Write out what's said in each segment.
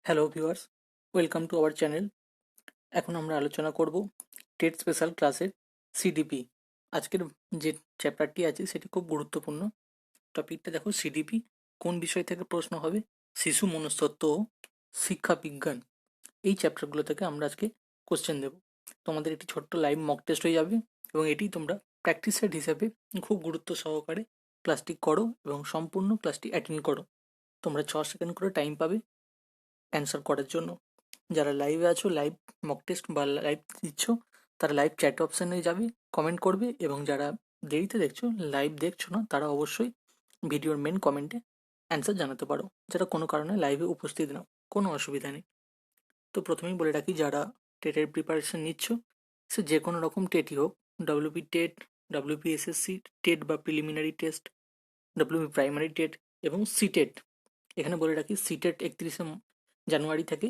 Hello viewers, welcome to our channel. এখন আমরা আলোচনা করব টেট স্পেশাল ক্লাসের সিডিপি। আজকের যে চ্যাপ্টারটি আছে সেটি খুব গুরুত্বপূর্ণ। টপিকটা দেখো, সিডিপি কোন বিষয় থেকে প্রশ্ন হবে? শিশু মনস্তত্ত্ব ও শিক্ষা বিজ্ঞান। এই চ্যাপ্টারগুলো থেকে আমরা আজকে কোশ্চেন দেব। তোমাদের একটি ছোট্ট লাইভ মক টেস্ট হয়ে যাবে এবং এটি তোমরা প্র্যাকটিস সেট হিসেবে খুব গুরুত্ব সহকারে ক্লাসটি করো এবং সম্পূর্ণ ক্লাসটি অ্যাটেন্ড করো। তোমরা 6 সেকেন্ড করে টাইম পাবে অ্যান্সার করার জন্য। যারা লাইভে আছো, লাইভ মক টেস্ট বা লাইভ দিচ্ছ, তারা লাইভ চ্যাট অপশানে যাবে, কমেন্ট করবে, এবং যারা দেরিতে দেখছো, লাইভ দেখছো না, তারা অবশ্যই ভিডিওর মেন কমেন্টে অ্যান্সার জানাতে পারো, যেটা কোনো কারণে লাইভে উপস্থিত নাও, কোনো অসুবিধা নেই। তো প্রথমেই বলে রাখি, যারা টেটের প্রিপারেশন নিচ্ছ, সে যে কোনো রকম টেটই হোক, WP TET, WP SSC TET বা preliminary test, WP primary TET এবং সিটেট। এখানে বলে রাখি, সিটেট 31শে জানুয়ারি থেকে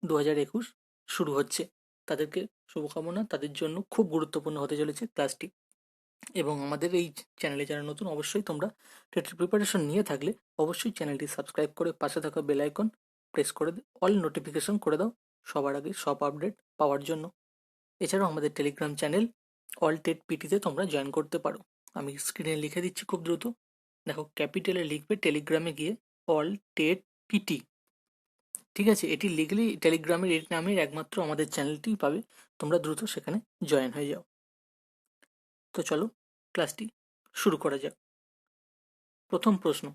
2021 শুরু হচ্ছে। তাদেরকে শুভকামনা, তাদের জন্য খুব গুরুত্বপূর্ণ হতে চলেছে ক্লাসটি। এবং আমাদের এই চ্যানেলে যারা নতুন, অবশ্যই তোমরা টেটের প্রিপারেশন নিয়ে থাকলে অবশ্যই চ্যানেলটি সাবস্ক্রাইব করে পাশে থাকা বেল আইকন প্রেস করে অল নোটিফিকেশন করে দাও সবার আগে সব আপডেট পাওয়ার জন্য। এছাড়াও আমাদের টেলিগ্রাম চ্যানেল অল টেট পিটিতে তোমরা জয়েন করতে পারো। আমি স্ক্রিনে লিখে দিচ্ছি খুব দ্রুত। দেখো, ক্যাপিটালে লিখবে টেলিগ্রামে গিয়ে অল টেট পিটি। ঠিক আছে, এটি লিখলে টেলিগ্রামের এই নামের একমাত্র আমাদের চ্যানেলটিই পাবে। তোমরা দ্রুত সেখানে জয়েন হয়ে যাও। তো চলো ক্লাসটি শুরু করা যাক। প্রথম প্রশ্ন,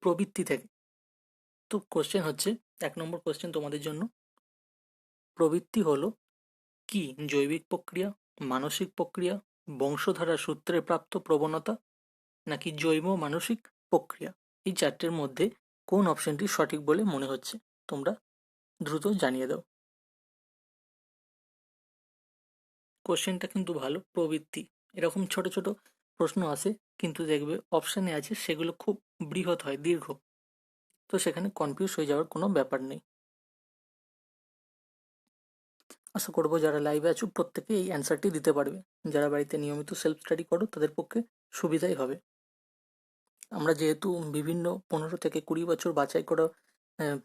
প্রবৃত্তি থেকে। তো কোশ্চেন হচ্ছে, 1 নম্বর কোশ্চেন তোমাদের জন্য। প্রবৃত্তি হলো কি? জৈবিক প্রক্রিয়া, মানসিক প্রক্রিয়া, বংশধারা সূত্রে প্রাপ্ত প্রবণতা, নাকি জৈব মানসিক প্রক্রিয়া? এই চারটের মধ্যে কোন অপশনটি সঠিক বলে মনে হচ্ছে? তোমরা দ্রুত জানিয়ে দাও। কোশ্চেনটা কিন্তু ভালো, প্রবৃত্তি। এরকম ছোট ছোট প্রশ্ন আসে, কিন্তু দেখবে অপশানে আছে সেগুলো খুব বৃহৎ হয়, দীর্ঘ। তো সেখানে কনফিউজ হয়ে যাওয়ার কোনো ব্যাপার নেই। আশা করবো যারা লাইভে আছো প্রত্যেকে এই অ্যান্সারটি দিতে পারবে। যারা বাড়িতে নিয়মিত সেলফ স্টাডি করো তাদের পক্ষে সুবিধাই হবে। আমরা যেহেতু বিভিন্ন 15 থেকে 20 বছর বাছাই করা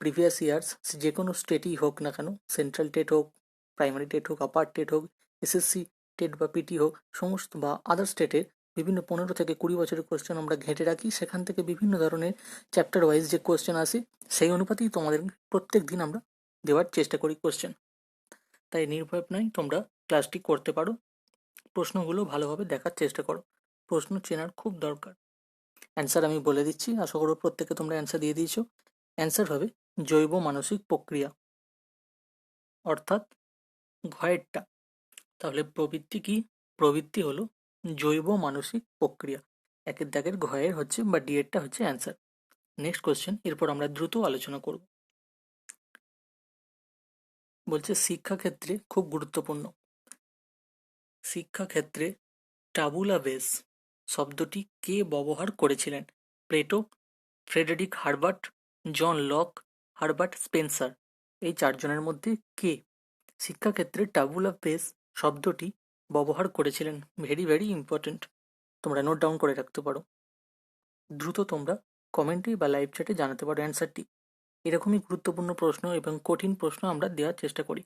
প্রিভিয়াস ইয়ার্স, যে কোনো স্টেটই হোক না কেন, সেন্ট্রাল টেট হোক, প্রাইমারি টেট হোক, আপার টেট হোক, এসএসসি টেট বা পিটি হোক, সমস্ত বা আদার স্টেটের বিভিন্ন 15 থেকে 20 বছরের কোশ্চেন আমরা ঘেঁটে রাখি। সেখান থেকে বিভিন্ন ধরনের চ্যাপ্টার ওয়াইজ যে কোশ্চেন আসে, সেই অনুপাতেই তোমাদের প্রত্যেক দিন আমরা দেওয়ার চেষ্টা করি কোশ্চেন। তাই নির্ভয় নয়, তোমরা ক্লাসটি করতে পারো, প্রশ্নগুলো ভালোভাবে দেখার চেষ্টা করো। প্রশ্ন চেনার খুব দরকার। অ্যান্সার আমি বলে দিচ্ছি, আশা করবো প্রত্যেকে তোমরা অ্যান্সার দিয়ে দিয়েছো। অ্যান্সার হবে জৈব মানসিক প্রক্রিয়া, অর্থাৎ ঘয়েরটা। তাহলে প্রবৃত্তি কি? প্রবৃত্তি হলো জৈব মানসিক প্রক্রিয়া। একের দাগের ঘয়ের হচ্ছে বা ডিএরটা হচ্ছে অ্যান্সার। নেক্সট কোশ্চেন, এরপর আমরা দ্রুত আলোচনা করব। বলছে শিক্ষাক্ষেত্রে খুব গুরুত্বপূর্ণ। শিক্ষাক্ষেত্রে টাবুলা বেস শব্দটি কে ব্যবহার করেছিলেন? Plato, Frederick Herbart, John Locke, Herbert Spencer. এই চারজনের মধ্যে কে শিক্ষাক্ষেত্রে টাবুলা বেস শব্দটি ব্যবহার করেছিলেন? ভেরি ভেরি ইম্পর্টেন্ট, তোমরা নোট ডাউন করে রাখতে পারো। দ্রুত তোমরা কমেন্টে বা লাইভ চ্যাটে জানাতে পারো অ্যান্সারটি। এরকমই গুরুত্বপূর্ণ প্রশ্ন এবং কঠিন প্রশ্ন আমরা দেওয়ার চেষ্টা করি।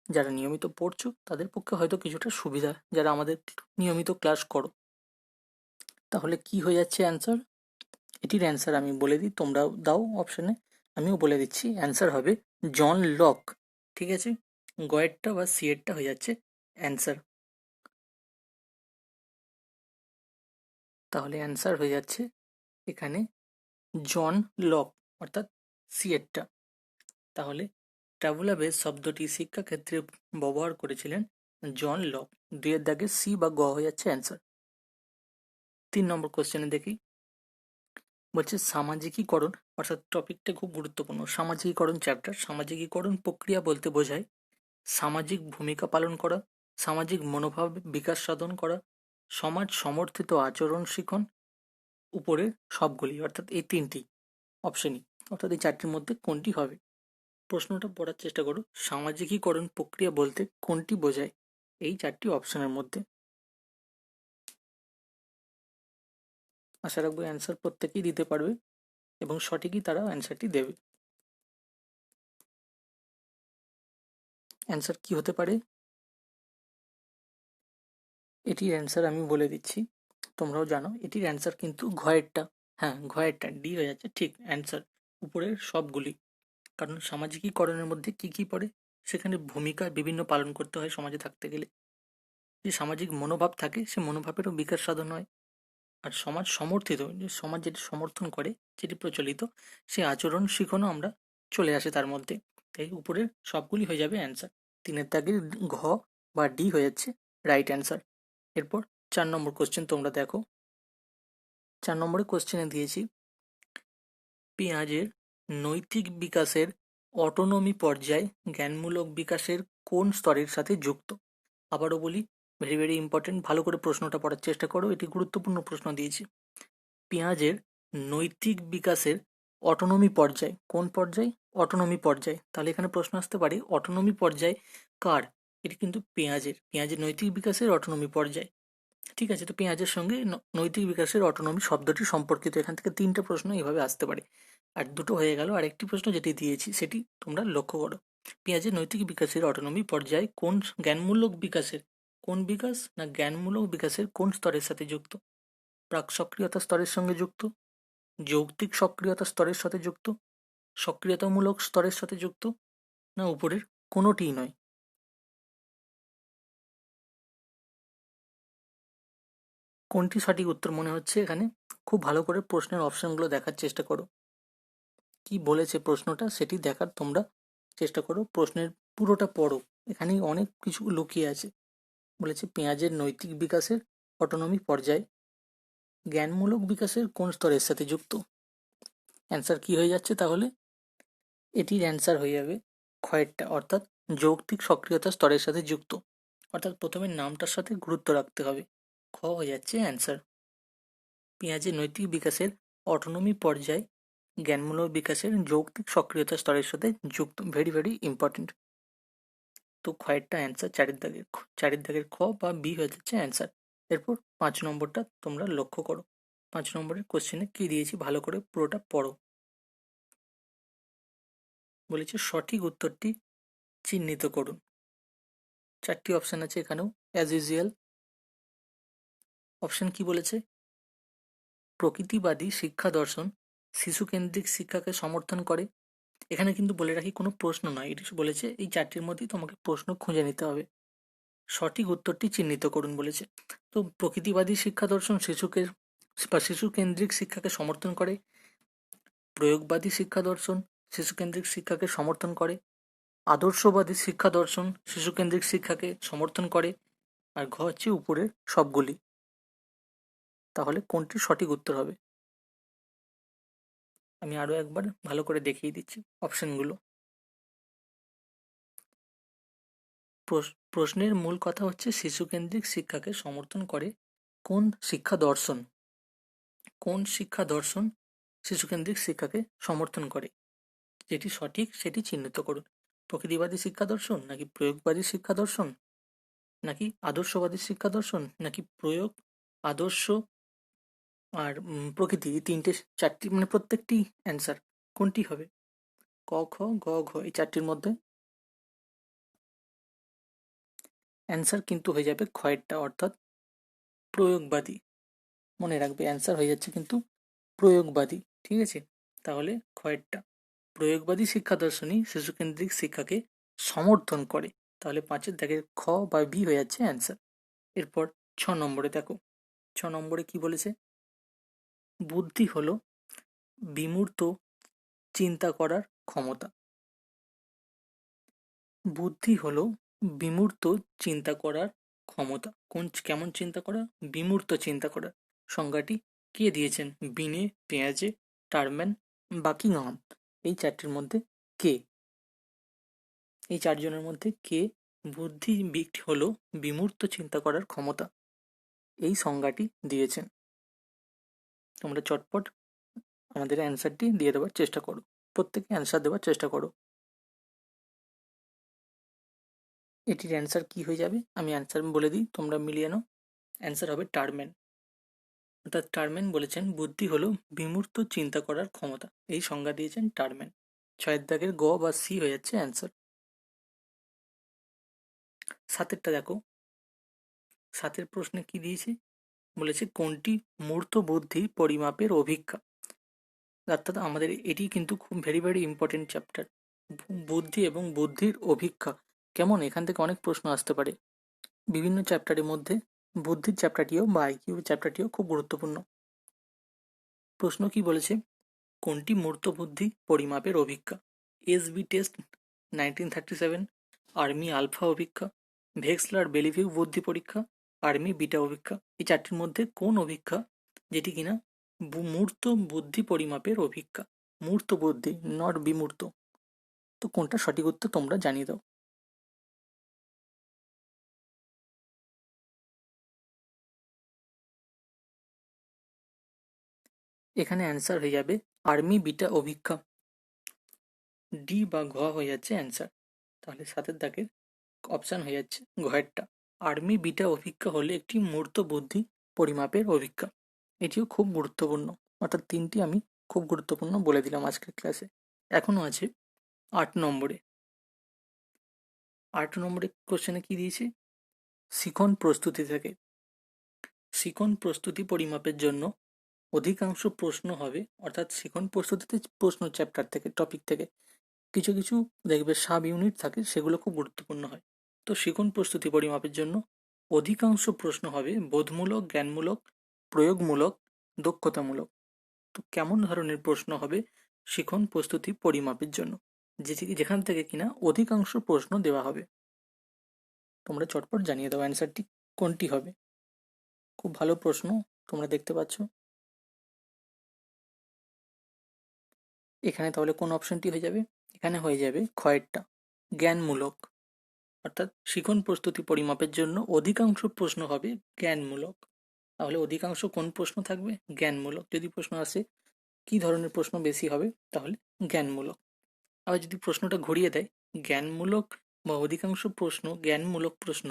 যারা নিয়মিত পড়ছো তাদের পক্ষে হয়তো কিছুটা সুবিধা, যারা আমাদের নিয়মিত ক্লাস করো। তাহলে কি হয়ে যাচ্ছে অ্যান্সার? এটির অ্যান্সার আমি বলে দিই, তোমরাও দাও অপশানে, আমিও বলে দিচ্ছি। অ্যান্সার হবে জন লক। ঠিক আছে, গয়েরটা বা সিয়েরটা হয়ে যাচ্ছে অ্যান্সার। তাহলে অ্যান্সার হয়ে যাচ্ছে এখানে জন লক, অর্থাৎ সিয়েরটা। তাহলে ট্রাভেলা বেস শব্দটি শিক্ষাক্ষেত্রে ব্যবহার করেছিলেন জন লক। 2 এর দাগে সি বা গ হয়ে যাচ্ছে অ্যান্সার। 3 নম্বর কোশ্চেনে দেখি, বলছে সামাজিকীকরণ, অর্থাৎ টপিকটা খুব গুরুত্বপূর্ণ। সামাজিকীকরণ চ্যাপ্টার। সামাজিকীকরণ প্রক্রিয়া বলতে বোঝায় সামাজিক ভূমিকা পালন করা, সামাজিক মনোভাব বিকাশ সাধন করা, সমাজ সমর্থিত আচরণ শিখন, উপরের সবগুলি, অর্থাৎ এই 3টি অপশনই, অর্থাৎ এই 4টির মধ্যে কোনটি হবে? প্রশ্নটা পড়ার চেষ্টা করো। সামাজিকীকরণ প্রক্রিয়া বলতে কোনটি বোঝায় এই 4টি অপশনের মধ্যে? আশা রাখবো অ্যান্সার প্রত্যেকেই দিতে পারবে এবং সঠিকই তারা অ্যান্সারটি দেবে। অ্যান্সার কি হতে পারে? এটির অ্যান্সার আমি বলে দিচ্ছি, তোমরাও জানো। এটির অ্যান্সার কিন্তু ঘয়েরটা। হ্যাঁ, ঘয়েরটা, ডি হয়ে যাচ্ছে ঠিক অ্যান্সার, উপরের সবগুলি। কারণ সামাজিকীকরণের মধ্যে কি কি পড়ে? সেখানে ভূমিকা বিভিন্ন পালন করতে হয় সমাজে থাকতে গেলে। যে সামাজিক মনোভাব থাকে, সে মনোভাবেরও বিকাশ সাধন হয়। আর সমাজ সমর্থিত, যে সমাজ যেটি সমর্থন করে, যেটি প্রচলিত, সে আচরণ শিখনও আমরা চলে আসে তার মধ্যে। তাই উপরের সবগুলি হয়ে যাবে অ্যান্সার। 3-এর দাগের ঘ বা ডি হয়ে যাচ্ছে রাইট অ্যান্সার। এরপর 4 নম্বর কোশ্চেন তোমরা দেখো। 4 নম্বরে কোশ্চেনে দিয়েছি, পেঁয়াজের নৈতিক বিকাশের অটোনমি পর্যায় জ্ঞানমূলক বিকাশের কোন স্তরের সাথে যুক্ত? আবারও বলি, ভেরি ভেরি ইম্পর্টেন্ট, ভালো করে প্রশ্নটা পড়ার চেষ্টা করো, এটি গুরুত্বপূর্ণ প্রশ্ন দিয়েছি। পেঁয়াজের নৈতিক বিকাশের অটোনমি পর্যায় কোন পর্যায়? অটোনমি পর্যায়। তাহলে এখানে প্রশ্ন আসতে পারে অটোনমি পর্যায় কার? এটি কিন্তু পেঁয়াজের নৈতিক বিকাশের অটোনমি পর্যায়। ঠিক আছে, তো পেঁয়াজের সঙ্গে নৈতিক বিকাশের অটোনমি শব্দটি সম্পর্কিত। এখান থেকে 3টে প্রশ্ন এইভাবে আসতে পারে। আর দুটো হয়ে গেল, আর একটি প্রশ্ন যেটি দিয়েছি সেটি তোমরা লক্ষ্য করো। পেঁয়াজের নৈতিক বিকাশের অটোনমি পর্যায় কোন জ্ঞানমূলক বিকাশের, কোন বিকাশ না জ্ঞানমূলক বিকাশের কোন স্তরের সাথে যুক্ত? প্রাক সক্রিয়তা স্তরের সঙ্গে যুক্ত, যৌক্তিক সক্রিয়তা স্তরের সাথে যুক্ত, সক্রিয়তামূলক স্তরের সাথে যুক্ত, না উপরের কোনোটিই নয়? কোনটি সঠিক উত্তর মনে হচ্ছে এখানে? খুব ভালো করে প্রশ্নের অপশনগুলো দেখার চেষ্টা করো, কি বলেছে প্রশ্নটা সেটি দেখার তোমরা চেষ্টা করো, প্রশ্নের পুরোটা পড়ো, এখানেই অনেক কিছু লুকিয়ে আছে। বলেছে পেঁয়াজের নৈতিক বিকাশের অটোনমি পর্যায় জ্ঞানমূলক বিকাশের কোন স্তরের সাথে যুক্ত? অ্যান্সার কি হয়ে যাচ্ছে তাহলে? এটির অ্যান্সার হয়ে যাবে ক্ষয়েরটা, অর্থাৎ যৌক্তিক সক্রিয়তা স্তরের সাথে যুক্ত। অর্থাৎ প্রথমে নামটার সাথে গুরুত্ব রাখতে হবে। খ হয়ে যাচ্ছে অ্যান্সার। পেঁয়াজের নৈতিক বিকাশের অটোনমি পর্যায় জ্ঞানমূলক বিকাশের যৌক্তিক সক্রিয়তা স্তরের সাথে যুক্ত, ভেরি ভেরি ইম্পর্টেন্ট। তো ক্ষয়েরটা অ্যান্সার, চারের দাগের খ বা বি হয়ে যাচ্ছে অ্যান্সার। এরপর 5 নম্বরটা তোমরা লক্ষ্য করো। 5 নম্বরের কোশ্চেনে কি দিয়েছি ভালো করে পুরোটা পড়ো। বলেছে সঠিক উত্তরটি চিহ্নিত করুন। 4টি অপশন আছে এখানেও, অ্যাজ ইউজুয়াল। অপশন কি বলেছে? প্রকৃতিবাদী শিক্ষা দর্শন শিশুকেন্দ্রিক শিক্ষাকে সমর্থন করে। এখানে কিন্তু বলে রাখি কোনো প্রশ্ন নয়, এটি বলেছে এই 4টির মধ্যেই তোমাকে প্রশ্ন খুঁজে নিতে হবে। সঠিক উত্তরটি চিহ্নিত করুন বলেছে। তো প্রকৃতিবাদী শিক্ষা দর্শন শিশু কেন্দ্রিক শিক্ষাকে সমর্থন করে, প্রয়োগবাদী শিক্ষা দর্শন শিশু কেন্দ্রিক শিক্ষাকে সমর্থন করে, আদর্শবাদী শিক্ষা দর্শন শিশু কেন্দ্রিক শিক্ষাকে সমর্থন করে, আর ঘ হচ্ছে উপরের সবগুলি। তাহলে কোনটি সঠিক উত্তর হবে? আমি আরো একবার ভালো করে দেখিয়ে দিচ্ছি অপশনগুলো। প্রশ্নের মূল কথা হচ্ছে শিশুকেন্দ্রিক শিক্ষাকে সমর্থন করে কোন শিক্ষা দর্শন, কোন শিক্ষা দর্শন শিশুকেন্দ্রিক শিক্ষাকে সমর্থন করে। যেটি সঠিক সেটি চিহ্নিত করুন। প্রকৃতিবাদী শিক্ষা দর্শন, নাকি প্রয়োগবাদী শিক্ষা দর্শন, নাকি আদর্শবাদী শিক্ষা দর্শন, নাকি প্রয়োগ, আদর্শ আর প্রকৃতি, এই 4টি মানে প্রত্যেকটি অ্যান্সার কোনটি হবে? ক, খ, গ, ঘ, এই 4টির মধ্যে অ্যান্সার কিন্তু হয়ে যাবে ক্ষয়েরটা, অর্থাৎ প্রয়োগবাদী। মনে রাখবে অ্যান্সার হয়ে যাচ্ছে কিন্তু প্রয়োগবাদী। ঠিক আছে, তাহলে ক্ষয়েরটা প্রয়োগবাদী শিক্ষা দর্শনই শিশুকেন্দ্রিক শিক্ষাকে সমর্থন করে। তাহলে 5-এর খ বা বি হয়ে যাচ্ছে অ্যান্সার। এরপর 6 নম্বরে দেখো। 6 নম্বরে কি বলেছে? বুদ্ধি হলো বিমূর্ত চিন্তা করার ক্ষমতা। বুদ্ধি হলো বিমূর্ত চিন্তা করার ক্ষমতা। কেমন চিন্তা করা? বিমূর্ত চিন্তা করা। সংজ্ঞাটি কে দিয়েছেন? বিনে, পেঁয়াজে, টারম্যান, বাকিংহাম। এই 4টির মধ্যে কে? এই 4জনের মধ্যে কে বুদ্ধি হলো বিমূর্ত চিন্তা করার ক্ষমতা, এই সংজ্ঞাটি দিয়েছেন? তোমরা চটপট আমাদের অ্যান্সারটি দিয়ে দেওয়ার চেষ্টা করো, প্রত্যেকে অ্যান্সার দেওয়ার চেষ্টা করো। এটির অ্যান্সার কি হয়ে যাবে? আমি অ্যান্সার বলে দিই, তোমরা মিলিয়ে নাও। অ্যান্সার হবে টারম্যান। অর্থাৎ টারম্যান বলেছেন বুদ্ধি হলো বিমূর্ত চিন্তা করার ক্ষমতা, এই সংজ্ঞা দিয়েছেন টারম্যান। 6-এর দাগের গ বা সি হয়ে যাচ্ছে অ্যান্সার। সাতেরটা দেখো, সাতের প্রশ্নে কি দিয়েছে, বলেছে কোনটি মূর্ত বুদ্ধি পরিমাপের অভিজ্ঞা। অর্থাৎ আমাদের এটি কিন্তু খুব ভেরি ভেরি ইম্পর্টেন্ট চ্যাপ্টার, বুদ্ধি এবং বুদ্ধির অভিজ্ঞা কেমন, এখান থেকে অনেক প্রশ্ন আসতে পারে। বিভিন্ন চ্যাপ্টারের মধ্যে বুদ্ধির চ্যাপ্টারটিও বা আইকিউ চ্যাপ্টারটিও খুব গুরুত্বপূর্ণ। প্রশ্ন কি বলেছে, কোনটি মূর্ত বুদ্ধি পরিমাপের অভিজ্ঞা? এসবি টেস্ট 1937, আর্মি আলফা অভিজ্ঞা, ভেক্সলার বেলিভিউ বুদ্ধি পরীক্ষা, আর্মি বিটা অভিজ্ঞা। এই চারটির মধ্যে কোন অভিজ্ঞা যেটি কিনা মূর্ত বুদ্ধি পরিমাপের অভিজ্ঞা? মূর্ত বুদ্ধি, নট বিমূর্ত। তো কোনটা সঠিক উত্তর তোমরা জানিয়ে দাও। এখানে অ্যান্সার হয়ে যাবে আর্মি বিটা অভিজ্ঞা, ডি বা ঘ হয়ে যাচ্ছে অ্যান্সার। তাহলে সাতের দাগের অপশন হয়ে যাচ্ছে ঘয়েরটা। আর্মি বিটা অভিজ্ঞা হলে একটি মূর্ত বুদ্ধি পরিমাপের অভিজ্ঞা। এটিও খুব গুরুত্বপূর্ণ, অর্থাৎ তিনটি আমি খুব গুরুত্বপূর্ণ বলে দিলাম আজকের ক্লাসে। এখনো আছে 8 নম্বরে। 8 নম্বরে কোশ্চেনে কি দিয়েছে, শিখন প্রস্তুতি থেকে। শিখন প্রস্তুতি পরিমাপের জন্য অধিকাংশ প্রশ্ন হবে, অর্থাৎ শিখন প্রস্তুতিতে প্রশ্ন চ্যাপ্টার থেকে, টপিক থেকে কিছু কিছু দেখবে সাব ইউনিট থাকে, সেগুলো খুব গুরুত্বপূর্ণ হয়। তো শিখন প্রস্তুতি পরিমাপের জন্য অধিকাংশ প্রশ্ন হবে বোধমূলক, জ্ঞানমূলক, প্রয়োগমূলক, দক্ষতামূলক। তো কেমন ধরনের প্রশ্ন হবে শিখন প্রস্তুতি পরিমাপের জন্য, যেখান থেকে কিনা অধিকাংশ প্রশ্ন দেওয়া হবে? তোমরা চটপট জানিয়ে দাও অ্যান্সারটি কোনটি হবে। খুব ভালো প্রশ্ন, তোমরা দেখতে পাচ্ছ। এখানে তাহলে কোন অপশনটি হয়ে যাবে? এখানে হয়ে যাবে ক্ষয়েরটা, জ্ঞানমূলক। অর্থাৎ শিখন প্রস্তুতি পরিমাপের জন্য অধিকাংশ প্রশ্ন হবে জ্ঞানমূলক। তাহলে অধিকাংশ কোন প্রশ্ন থাকবে? জ্ঞানমূলক। যদি প্রশ্ন আসে কি ধরনের প্রশ্ন বেশি হবে, তাহলে জ্ঞানমূলক। আবার যদি প্রশ্নটা ঘুরিয়ে দেয়, জ্ঞানমূলক বা অধিকাংশ প্রশ্ন জ্ঞানমূলক প্রশ্ন,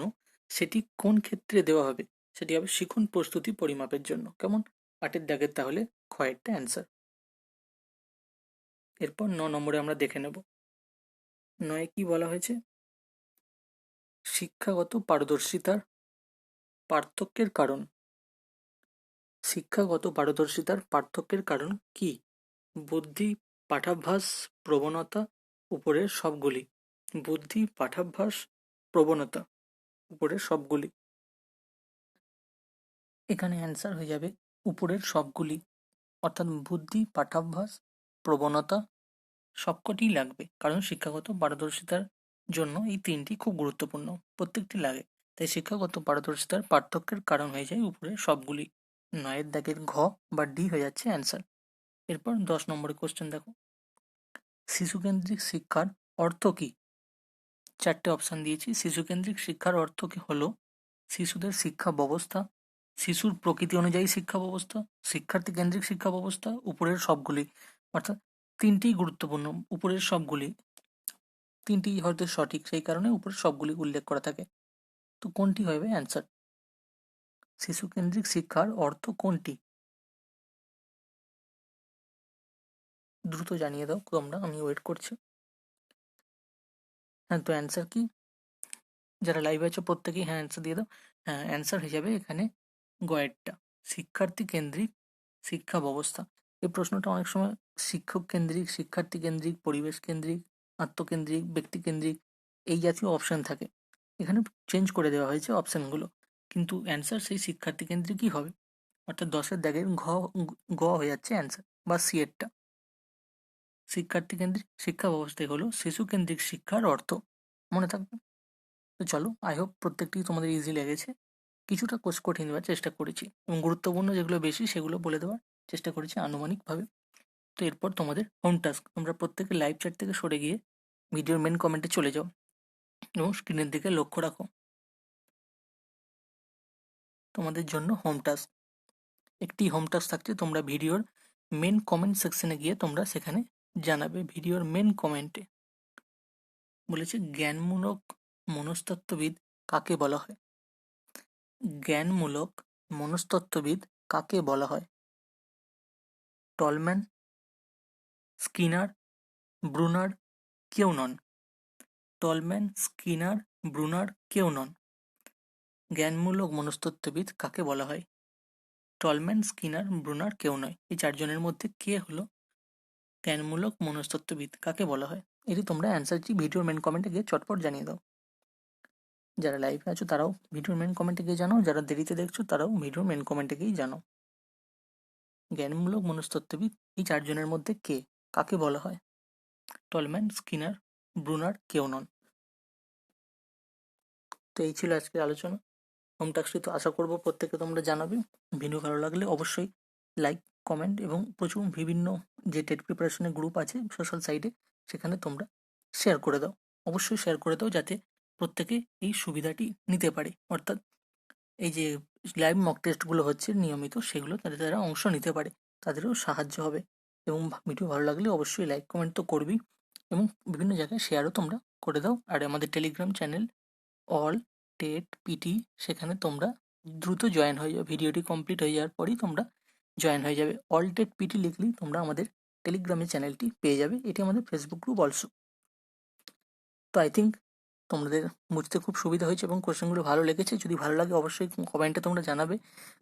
সেটি কোন ক্ষেত্রে দেওয়া হবে? সেটি হবে শিখন প্রস্তুতি পরিমাপের জন্য। কেমন? 8-এর দাগের তাহলে ক্ষয়েরটা অ্যান্সার। এরপর 9 নম্বরে আমরা দেখে নেব। 9-এ কি বলা হয়েছে, শিক্ষাগত পারদর্শিতার পার্থক্যের কারণ। শিক্ষাগত পারদর্শিতার পার্থক্যের কারণ কি? বুদ্ধি, পাঠাভ্যাস, প্রবণতা, উপরের সবগুলি। বুদ্ধি, পাঠাভ্যাস, প্রবণতা, উপরের সবগুলি। এখানে অ্যান্সার হয়ে যাবে উপরের সবগুলি, অর্থাৎ বুদ্ধি, পাঠাভ্যাস, প্রবণতা সবকটিই লাগবে, কারণ শিক্ষাগত পারদর্শিতার জন্য এই তিনটি খুব গুরুত্বপূর্ণ, প্রত্যেকটি লাগে। তাই শিক্ষাগত পারদর্শিতার পার্থক্যের কারণ হয়ে যায় উপরের সবগুলি। 9-এর দাগের ঘ বা ডি হয়ে যাচ্ছে অ্যান্সার। এরপর 10 নম্বরের কোশ্চেন দেখো, শিশুকেন্দ্রিক শিক্ষার অর্থ কি? 4টে অপশন দিয়েছি। শিশুকেন্দ্রিক শিক্ষার অর্থ কি হলো শিশুদের শিক্ষা ব্যবস্থা, শিশুর প্রকৃতি অনুযায়ী শিক্ষা ব্যবস্থা, শিক্ষার্থী কেন্দ্রিক শিক্ষা ব্যবস্থা, উপরের সবগুলি। অর্থাৎ তিনটিই গুরুত্বপূর্ণ, উপরের সবগুলি, তিনটি হয়তো সঠিক, সেই কারণে উপরের সবগুলি উল্লেখ করা থাকে। তো কোনটি হবে অ্যান্সার? শিশু কেন্দ্রিক শিক্ষার অর্থ কোনটি? দ্রুত জানিয়ে দাও তোমরা, আমি ওয়েট করছি। হ্যাঁ, তো অ্যান্সার কি? যারা লাইভ আছো প্রত্যেকেই হ্যাঁ অ্যান্সার দিয়ে দাও। হ্যাঁ, অ্যান্সার হয়ে যাবে এখানে গয়েরটা, শিক্ষার্থী কেন্দ্রিক শিক্ষা ব্যবস্থা। এই প্রশ্নটা অনেক সময় শিক্ষক কেন্দ্রিক, শিক্ষার্থী কেন্দ্রিক, পরিবেশ কেন্দ্রিক, আত্মকেন্দ্রিক, ব্যক্তি কেন্দ্রিক এই জাতীয় অপশন থাকে। এখানে চেঞ্জ করে দেওয়া হয়েছে অপশনগুলো, কিন্তু অ্যান্সার সেই শিক্ষার্থী কেন্দ্রিকই হবে। অর্থাৎ 10-এর দাগের গ হয়ে যাচ্ছে অ্যান্সার, বা সি এরটা। শিক্ষার্থী কেন্দ্রিক শিক্ষা ব্যবস্থাই হলো শিশু কেন্দ্রিক শিক্ষার অর্থ। মনে থাকবে? তো চলো, আই হোপ প্রত্যেকটি তোমাদের ইজি লেগেছে। কিছুটা কঠিন দেওয়ার চেষ্টা করেছি এবং গুরুত্বপূর্ণ যেগুলো বেশি সেগুলো বলে দেওয়ার চেষ্টা করেছি আনুমানিকভাবে। তো এরপর তোমাদের হোম টাস্ক, তোমরা প্রত্যেকে লাইভ চ্যাট থেকে সরে গিয়ে ভিডিওর মেন কমেন্টে চলে যাও এবং স্ক্রিনের দিকে লক্ষ্য রাখো। তোমাদের জন্য হোম টাস্ক, একটি হোম টাস্ক থাকছে, তোমরা ভিডিওর মেন কমেন্ট সেকশনে গিয়ে তোমরা সেখানে জানাবে। ভিডিওর মেন কমেন্টে বলেছে জ্ঞানমূলক মনস্তত্ত্ববিদ কাকে বলা হয়? জ্ঞানমূলক মনস্তত্ত্ববিদ কাকে বলা হয়? টলম্যান, স্কিনার, ব্রুনার, কেউ নন। টলম্যান, স্কিনার, ব্রুনার কেউ নন। জ্ঞানমূলক মনস্তত্ত্ববিদ কাকে বলা হয়? টলম্যান, স্কিনার, ব্রুনার কেউ নয়। এই চারজনের মধ্যে কে হলো জ্ঞানমূলক মনস্তত্ত্ববিদ, কাকে বলা হয়? এটি তোমরা অ্যান্সারটি ভিডিওর মেন কমেন্টে গিয়ে চটপট জানিয়ে দাও। যারা লাইভে আছো তারাও ভিডিওর মেন কমেন্টে গিয়ে জানাও, যারা দেরিতে দেখছো তারাও ভিডিওর মেন কমেন্টে গিয়ে জানাও। জ্ঞানমূলক মনস্তত্ত্ববিদ এই চারজনের মধ্যে কে, কাকে বলা হয়? টলম্যান, স্কিনার, ব্রুনার কেউ নন। তো এই ছিল আজকের আলোচনা। হোম টাস্কটি তো আশা করবো প্রত্যেকে তোমরা জানাবে। ভিডিও ভালো লাগলে অবশ্যই লাইক, কমেন্ট এবং প্রচুর বিভিন্ন যে টেট প্রিপারেশনের গ্রুপ আছে সোশ্যাল সাইটে, সেখানে তোমরা শেয়ার করে দাও। অবশ্যই শেয়ার করে দাও যাতে প্রত্যেকে এই সুবিধাটি নিতে পারে, অর্থাৎ এই যে লাইভ মক টেস্টগুলো হচ্ছে নিয়মিত, সেগুলো তাদের তারা অংশ নিতে পারে, তাদেরও সাহায্য হবে। এবং ভিডিও ভালো লাগলে অবশ্যই লাইক, কমেন্ট তো করবি এবং বিভিন্ন জায়গায় শেয়ারও তোমরা করে দাও। আর আমাদের Telegram channel all TET PT, সেখানে তোমরা দ্রুত জয়েন হয়ে যাবে। ভিডিওটি কমপ্লিট হয়ে যাওয়ার পরেই তোমরা জয়েন হয়ে যাবে। অল টেট পিটি লিখলেই তোমরা আমাদের টেলিগ্রামের চ্যানেলটি পেয়ে যাবে। এটি আমাদের ফেসবুক গ্রুপ অলসো। তো আই থিঙ্ক তোমাদের বুঝতে খুব সুবিধা হয়েছে এবং কোশ্চেনগুলো ভালো লেগেছে। যদি ভালো লাগে অবশ্যই কমেন্টে তোমরা জানাবে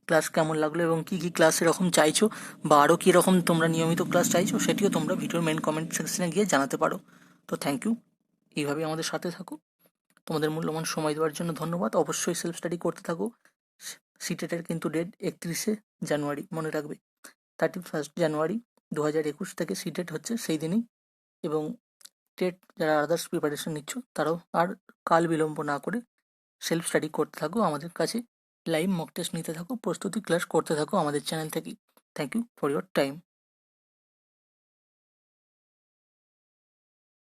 ক্লাস কেমন লাগলো এবং কী কী ক্লাস এরকম চাইছো, বা আরও কীরকম তোমরা নিয়মিত ক্লাস চাইছো, সেটিও তোমরা ভিডিওর মেন কমেন্ট সেকশনে গিয়ে জানাতে পারো। তো থ্যাংক ইউ, এইভাবেই আমাদের সাথে থাকো। তোমাদের মূল্যবান সময় দেওয়ার জন্য ধন্যবাদ। অবশ্যই সেলফ স্টাডি করতে থাকো। সিটেটের কিন্তু ডেট 31শে জানুয়ারি, মনে রাখবে। 31 জানুয়ারি 2021 থেকে সিটেট হচ্ছে সেই দিনই। এবং টেট যারা আদার্স প্রিপারেশন নিচ্ছ তারাও আর কাল বিলম্ব না করে সেলফ স্টাডি করতে থাকো, আমাদের কাছে লাইভ মক টেস্ট নিতে থাকো, প্রস্তুতি ক্লাস করতে থাকো আমাদের চ্যানেল থেকে। Thank you for your time.